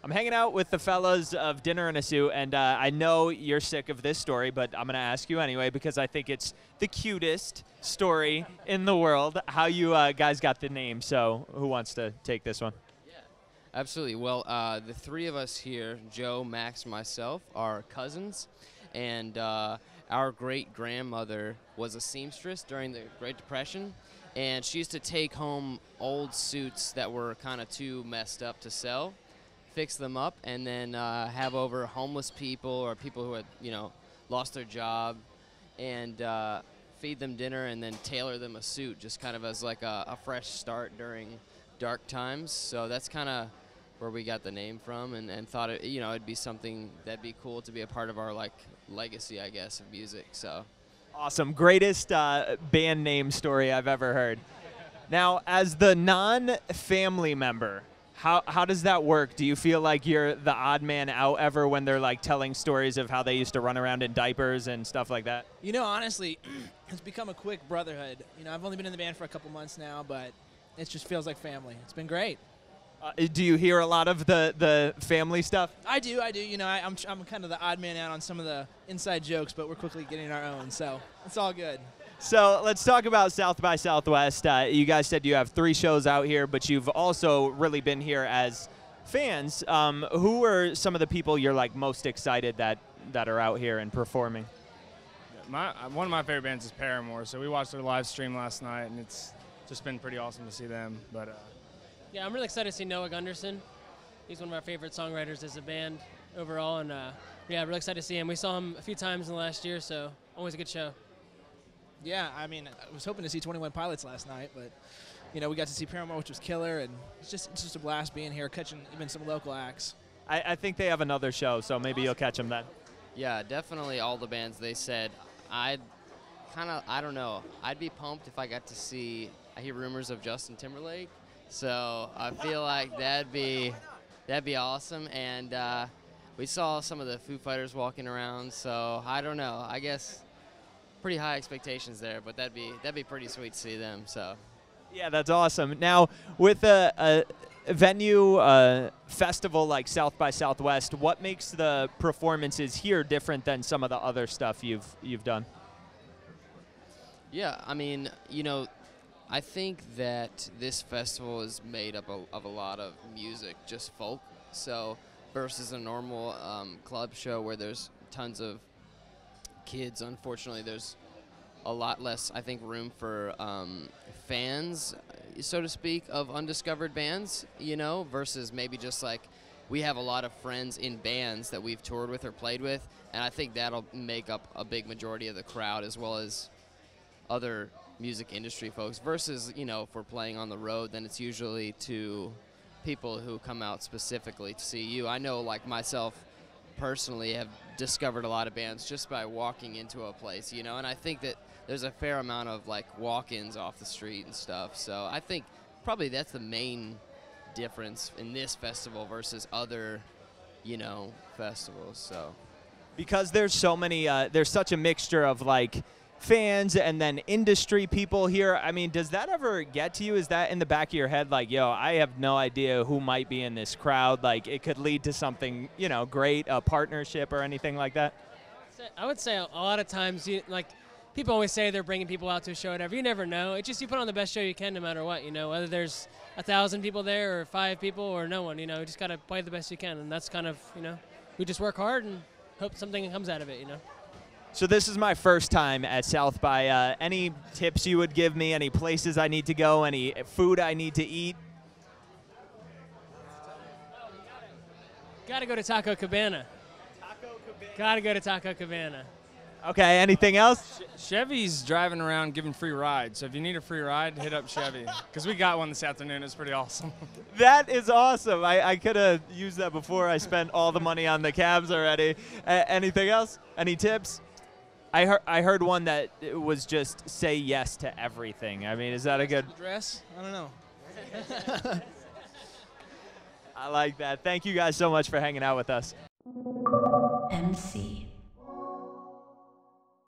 I'm hanging out with the fellas of Dinner in a Suit, and I know you're sick of this story, but I'm going to ask you anyway because I think it's the cutest story in the world, how you guys got the name. So who wants to take this one? Absolutely. Well, the three of us here, Joe, Max, and myself, are cousins, and our great-grandmother was a seamstress during the Great Depression, and she used to take home old suits that were kind of too messed up to sell, fix them up, and then have over homeless people or people who had, lost their job, and feed them dinner and then tailor them a suit just kind of as like a fresh start during dark times. So that's kind of where we got the name from, and thought it'd be something that'd be cool to be a part of our legacy, I guess, of music. So Awesome. Greatest band name story I've ever heard. Now, as the non-family member, how does that work? Do you feel like you're the odd man out ever when they're like telling stories of how they used to run around in diapers and stuff like that? Honestly, it's become a quick brotherhood. I've only been in the band for a couple months now, but it just feels like family. It's been great. Do you hear a lot of the family stuff? I do. I'm kind of the odd man out on some of the inside jokes, but we're quickly getting our own, so it's all good. So let's talk about South by Southwest. You guys said you have 3 shows out here, but you've also really been here as fans. Who are some of the people you're like most excited that are out here and performing? One of my favorite bands is Paramore, so we watched their live stream last night, and it's just been pretty awesome to see them. But yeah, I'm really excited to see Noah Gunderson. He's one of our favorite songwriters as a band overall, and yeah, really excited to see him. We saw him a few times in the last year, so always a good show. Yeah, I was hoping to see 21 Pilots last night, but we got to see Paramore, which was killer, and it's just a blast being here, catching even some local acts. I think they have another show, so maybe you'll catch them then. yeah, definitely all the bands. They said I don't know. I'd be pumped if I got to see. I hear rumors of Justin Timberlake, so I feel like that'd be awesome. And we saw some of the Foo Fighters walking around, so I don't know. I guess pretty high expectations there, but that'd be pretty sweet to see them. So yeah, that's awesome. Now, with a venue festival like South by Southwest, what makes the performances here different than some of the other stuff you've done? yeah, I think that this festival is made up of a lot of music, just folk. So versus a normal club show where there's tons of kids, unfortunately, there's a lot less, I think, room for fans, so to speak, of undiscovered bands, versus maybe just like we have a lot of friends in bands that we've toured with or played with, and I think that'll make up a big majority of the crowd as well as other music industry folks versus, if we're playing on the road, then it's usually to people who come out specifically to see you. I know, like myself, personally have discovered a lot of bands just by walking into a place, and I think that there's a fair amount of like walk-ins off the street and stuff. So I think probably that's the main difference in this festival versus other, festivals. So Because there's so many, there's such a mixture of like fans and then industry people here. I mean, does that ever get to you? Is that in the back of your head, like, yo, I have no idea who might be in this crowd? Like, it could lead to something, great, a partnership or anything like that? I would say a lot of times, people always say they're bringing people out to a show, whatever. You never know. It's just you put on the best show you can no matter what, whether there's 1,000 people there or 5 people or no one, you just got to play the best you can. And that's kind of, we just work hard and hope something comes out of it, So this is my first time at South by. Any tips you would give me? Any places I need to go? Any food I need to eat? Got to go to Taco Cabana. Got to go to Taco Cabana. Okay, anything else? Chevy's driving around giving free rides, so if you need a free ride, hit up Chevy, because we got one this afternoon. It's pretty awesome. That is awesome. I could have used that before I spent all the money on the cabs already. Anything else? Any tips? I heard one that was just say yes to everything. I mean, is that a good Dress? I don't know. I like that. Thank you guys so much for hanging out with us.